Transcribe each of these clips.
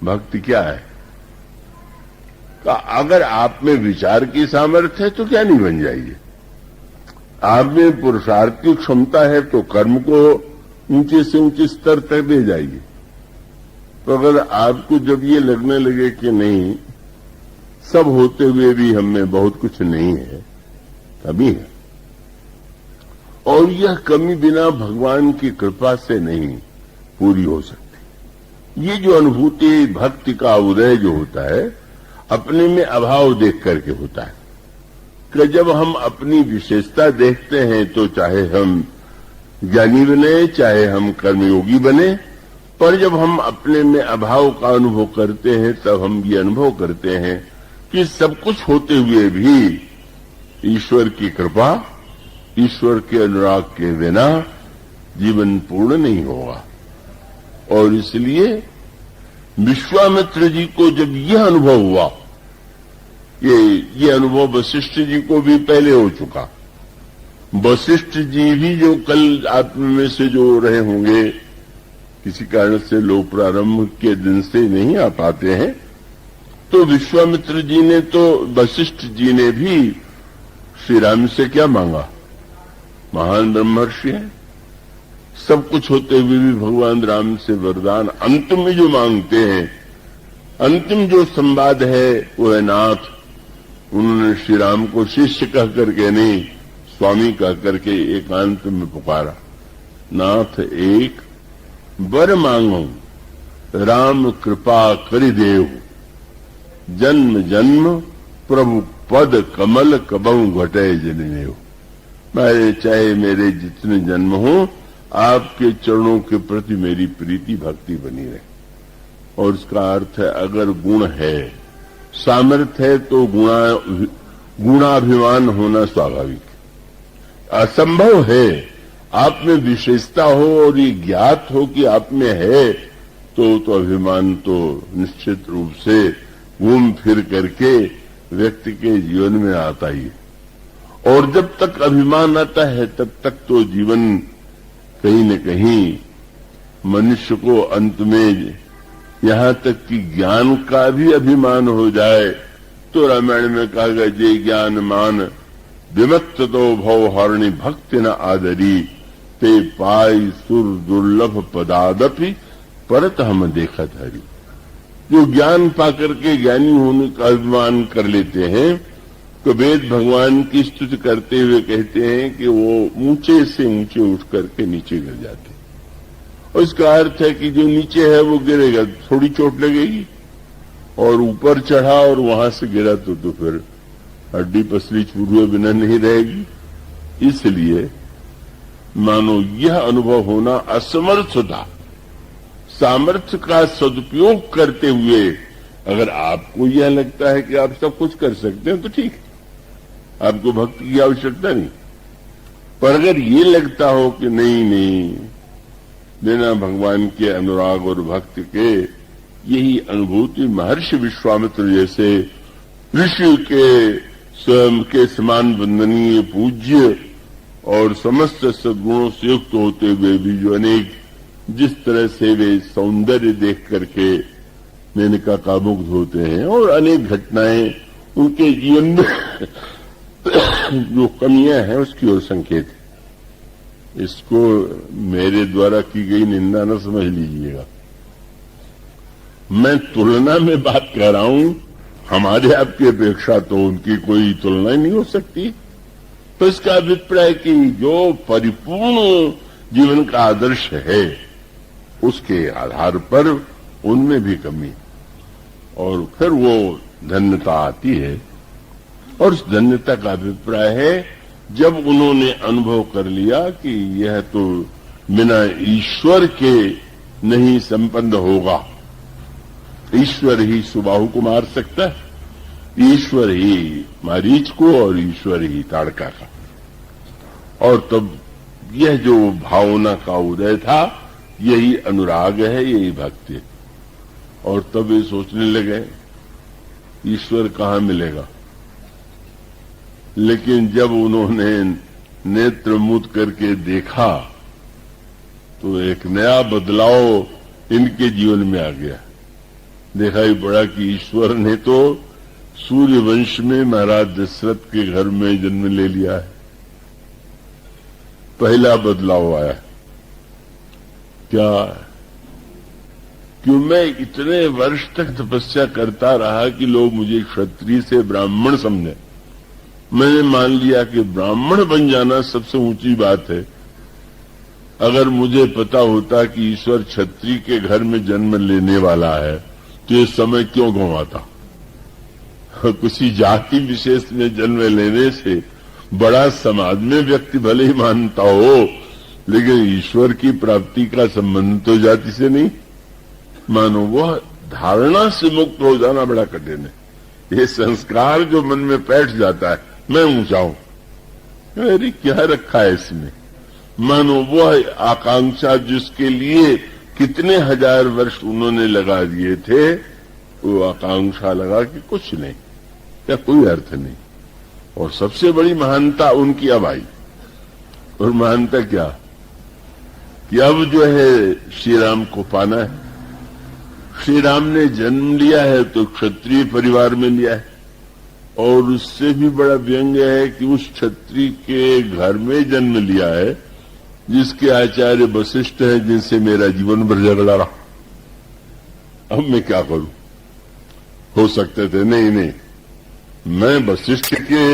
भक्ति क्या है? अगर आप में विचार की सामर्थ्य है तो क्या नहीं बन जाइए। आप में पुरुषार्थ की क्षमता है तो कर्म को ऊंचे से ऊंचे स्तर तक ले जाइए। तो अगर आपको जब ये लगने लगे कि नहीं, सब होते हुए भी हम में बहुत कुछ नहीं है, कमी है, और यह कमी बिना भगवान की कृपा से नहीं पूरी हो सकती। ये जो अनुभूति भक्ति का उदय जो होता है, अपने में अभाव देख करके होता है। कि जब हम अपनी विशेषता देखते हैं तो चाहे हम ज्ञानी बने, चाहे हम कर्मयोगी बने, पर जब हम अपने में अभाव का अनुभव करते हैं तब हम ये अनुभव करते हैं कि सब कुछ होते हुए भी ईश्वर की कृपा, ईश्वर के अनुराग के बिना जीवन पूर्ण नहीं होगा। और इसलिए विश्वामित्र जी को जब यह अनुभव हुआ, ये अनुभव वशिष्ठ जी को भी पहले हो चुका। वशिष्ठ जी भी जो कल आप में से जो रहे होंगे, किसी कारण से लोग प्रारंभ के दिन से नहीं आ पाते हैं, तो विश्वामित्र जी ने तो वशिष्ठ जी ने भी श्री राम से क्या मांगा? महान ब्रह्मर्षि है, सब कुछ होते हुए भी भगवान राम से वरदान अंतिम में जो मांगते हैं, अंतिम जो संवाद है वो है नाथ। उन्होंने श्री राम को शिष्य कह करके नहीं, स्वामी कह करके एकांत में पुकारा, नाथ एक वर मांगो, राम कृपा करि देव, जन्म जन्म प्रभु पद कमल कबहु घटे जनिनेव। मैं चाहे मेरे जितने जन्म हो, आपके चरणों के प्रति मेरी प्रीति भक्ति बनी रहे। और इसका अर्थ है, अगर गुण है, सामर्थ्य है, तो गुणाभिमान होना स्वाभाविक। असंभव है, आप में विशेषता हो और ये ज्ञात हो कि आप में है, तो अभिमान तो निश्चित रूप से घूम फिर करके व्यक्ति के जीवन में आता ही है। और जब तक अभिमान आता है तब तक तो जीवन कहीं न कहीं मनुष्य को अंत में यहां तक कि ज्ञान का भी अभिमान हो जाए तो रामायण में कहा गया, जे ज्ञान मान विमत्त तो भव हरणी भक्ति न आदरी, ते पाई सुर दुर्लभ पदादपि परत हम देखत हरी। जो ज्ञान पाकर के ज्ञानी होने का अभिमान कर लेते हैं, तो वेद भगवान की स्तुति करते हुए कहते हैं कि वो ऊंचे से ऊंचे उठ करके नीचे गिर जाते हैं। और इसका अर्थ है कि जो नीचे है वो गिरेगा, थोड़ी चोट लगेगी, और ऊपर चढ़ा और वहां से गिरा तो फिर हड्डी पसली चूरे बिना नहीं रहेगी। इसलिए मानो यह अनुभव होना असमर्थता, सामर्थ्य का सदुपयोग करते हुए अगर आपको यह लगता है कि आप सब कुछ कर सकते हैं तो ठीक है, आपको भक्ति की आवश्यकता नहीं। पर अगर ये लगता हो कि नहीं, बिना भगवान के अनुराग और भक्ति के यही अनुभूति महर्षि विश्वामित्र जैसे ऋषि के स्वयं के समान वंदनीय पूज्य और समस्त सद्गुणों से युक्त होते हुए भी जो अनेक जिस तरह से वे सौंदर्य देख करके मेनका का मुग्ध होते हैं, और अनेक घटनाएं उनके जीवन में जो कमियां हैं उसकी ओर संकेत है। इसको मेरे द्वारा की गई निंदा न समझ लीजिएगा, मैं तुलना में बात कर रहा हूं। हमारे आपकी अपेक्षा तो उनकी कोई तुलना ही नहीं हो सकती। तो इसका अभिप्राय कि जो परिपूर्ण जीवन का आदर्श है उसके आधार पर उनमें भी कमी, और फिर वो धन्यता आती है। और उस धन्यता का अभिप्राय है जब उन्होंने अनुभव कर लिया कि यह तो बिना ईश्वर के नहीं संपन्न होगा। ईश्वर ही सुबाहु को मार सकता है, ईश्वर ही मारीच को, और ईश्वर ही ताड़का का। और तब यह जो भावना का उदय था, यही अनुराग है, यही भक्ति। और तब ये सोचने लगे ईश्वर कहाँ मिलेगा। लेकिन जब उन्होंने नेत्र मूंद करके देखा तो एक नया बदलाव इनके जीवन में आ गया। दिखाई पड़ा कि ईश्वर ने तो सूर्य वंश में महाराज दशरथ के घर में जन्म ले लिया है। पहला बदलाव आया क्या? क्यों मैं इतने वर्ष तक तपस्या करता रहा कि लोग मुझे क्षत्रिय से ब्राह्मण समझे। मैंने मान लिया कि ब्राह्मण बन जाना सबसे ऊंची बात है। अगर मुझे पता होता कि ईश्वर क्षत्रिय के घर में जन्म लेने वाला है तो ये समय क्यों गंवाता। किसी जाति विशेष में जन्म लेने से बड़ा समाज में व्यक्ति भले ही मानता हो, लेकिन ईश्वर की प्राप्ति का संबंध तो जाति से नहीं। मानो वह धारणा से मुक्त हो जाना बड़ा कठिन है। ये संस्कार जो मन में बैठ जाता है, मैं ऊंचा हूं, अरे क्या रखा है इसमें। मानो वह आकांक्षा जिसके लिए कितने हजार वर्ष उन्होंने लगा दिए थे, वो आकांक्षा लगा कि कुछ नहीं, या कोई अर्थ नहीं। और सबसे बड़ी महानता उनकी अब आई। और महानता क्या कि अब जो है श्री राम को पाना है। श्री राम ने जन्म लिया है तो क्षत्रिय परिवार में लिया है, और उससे भी बड़ा व्यंग्य है कि उस क्षत्रिय के घर में जन्म लिया है जिसके आचार्य वशिष्ठ हैं, जिनसे मेरा जीवन भर झगड़ा रहा। अब मैं क्या करूं? हो सकते थे नहीं, मैं वशिष्ठ के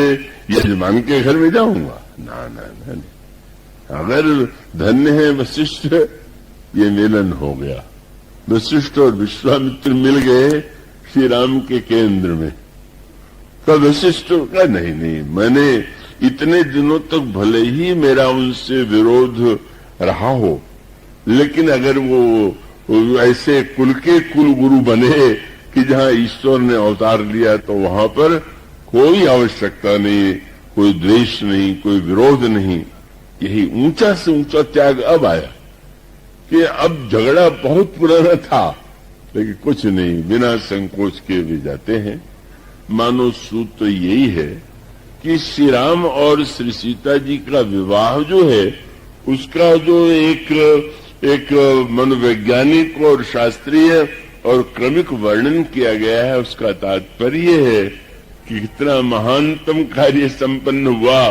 यजमान के घर में जाऊंगा। ना ना ना, ना। अगर धन्य है वशिष्ठ, ये मिलन हो गया। वशिष्ठ और विश्वामित्र मिल गए श्री राम के केंद्र में। तो वशिष्ठ का नहीं, मैंने इतने दिनों तक भले ही मेरा उनसे विरोध रहा हो, लेकिन अगर वो ऐसे कुल के कुल गुरु बने कि जहां ईश्वर ने अवतार लिया तो वहां पर कोई आवश्यकता नहीं, कोई द्वेष नहीं, कोई विरोध नहीं। यही ऊंचा से ऊंचा त्याग अब आया कि अब झगड़ा बहुत पुराना था, लेकिन कुछ नहीं, बिना संकोच के भी जाते हैं। मानो सूत्र यही है कि श्री राम और श्री सीता जी का विवाह जो है, उसका जो एक मनोवैज्ञानिक और शास्त्रीय और क्रमिक वर्णन किया गया है, उसका तात्पर्य है कि कितना महानतम कार्य संपन्न हुआ।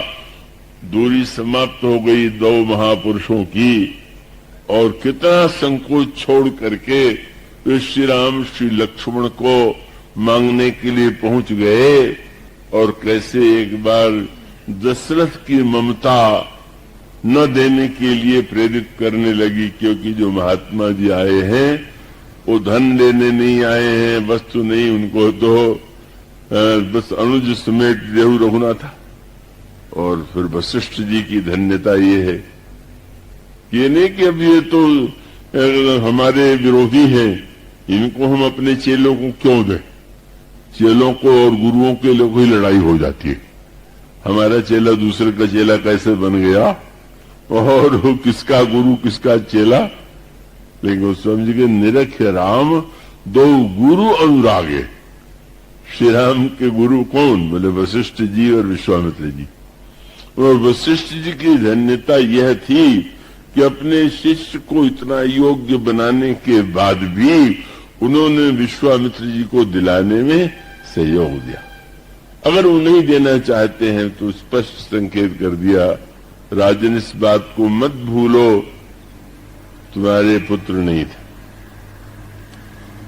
दूरी समाप्त हो गई दो महापुरुषों की, और कितना संकोच छोड़ करके श्री राम श्री लक्ष्मण को मांगने के लिए पहुंच गए। और कैसे एक बार दशरथ की ममता न देने के लिए प्रेरित करने लगी, क्योंकि जो महात्मा जी आए हैं वो धन लेने नहीं आए हैं, वस्तु नहीं, उनको तो बस अनुज समेत देहु रघुना था। और फिर वशिष्ठ जी की धन्यता ये है, ये नहीं कि अब ये तो हमारे विरोधी हैं, इनको हम अपने चेलों को क्यों दें। चेलों को और गुरुओं के लिए कोई लड़ाई हो जाती है। हमारा चेला दूसरे का चेला कैसे बन गया, और किसका गुरु किसका चेला। लेकिन वो समझ के निरख राम दो गुरु अनुरागे। श्री राम के गुरु कौन? बोले वशिष्ठ जी और विश्वामित्र जी। और वशिष्ठ जी की धन्यता यह थी कि अपने शिष्य को इतना योग्य बनाने के बाद भी उन्होंने विश्वामित्र जी को दिलाने में सहयोग दिया। अगर वो नहीं देना चाहते हैं तो स्पष्ट संकेत कर दिया, राजन इस बात को मत भूलो, तुम्हारे पुत्र नहीं थे।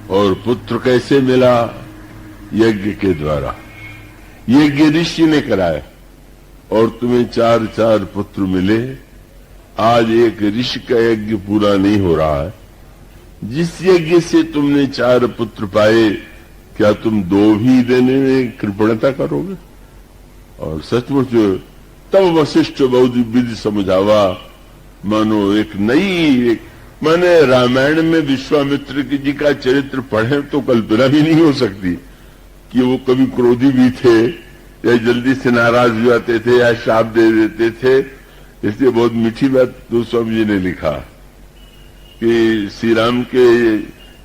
और पुत्र कैसे मिला? यज्ञ के द्वारा। यज्ञ ऋषि ने कराया और तुम्हें 4 पुत्र मिले। आज एक ऋषि का यज्ञ पूरा नहीं हो रहा है। जिस यज्ञ से तुमने 4 पुत्र पाए, क्या तुम 2 भी देने में कृपणता करोगे? और सचमुच तब वशिष्ठ बहुत विधि समझावा। मानो एक नई माने रामायण में विश्वामित्र जी का चरित्र पढ़े तो कल्पना भी नहीं हो सकती कि वो कभी क्रोधी भी थे, या जल्दी से नाराज हो जाते थे, या शाप दे देते थे। इसलिए बहुत मीठी बात गोस्वामी जी ने लिखा कि श्री राम के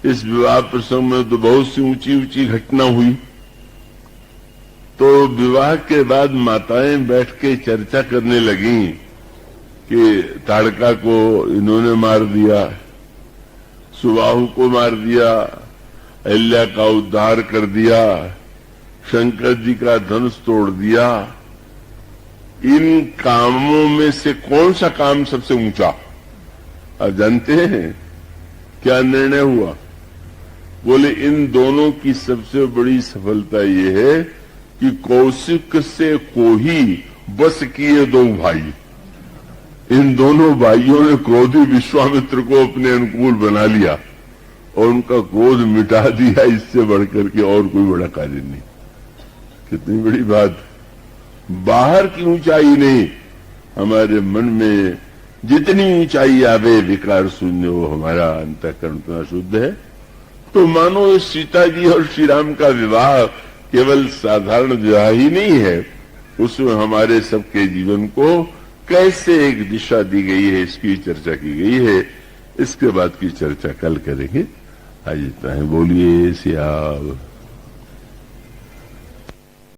इस विवाह प्रसंग में तो बहुत सी ऊंची ऊंची घटना हुई। तो विवाह के बाद माताएं बैठ के चर्चा करने लगी कि ताड़का को इन्होंने मार दिया, सुबाहु को मार दिया, अहिल्या का उद्धार कर दिया, शंकर जी का धनुष तोड़ दिया। इन कामों में से कौन सा काम सबसे ऊंचा? आप जानते हैं क्या निर्णय हुआ? बोले इन दोनों की सबसे बड़ी सफलता ये है कि कौशिक से को ही बस किए दो भाई। इन दोनों भाइयों ने क्रोधी विश्वामित्र को अपने अनुकूल बना लिया और उनका क्रोध मिटा दिया। इससे बढ़कर के और कोई बड़ा कार्य नहीं। कितनी बड़ी बात! बाहर की ऊंचाई नहीं, हमारे मन में जितनी ऊंचाई आवे विकार शून्य हो, हमारा अंतःकरण उतना शुद्ध है। तो मानो सीता जी और श्री राम का विवाह केवल साधारण विवाह ही नहीं है, उसमें हमारे सबके जीवन को कैसे एक दिशा दी गई है, इसकी चर्चा की गई है। इसके बाद की चर्चा कल करेंगे। आज इतना है। बोलिए सियाव।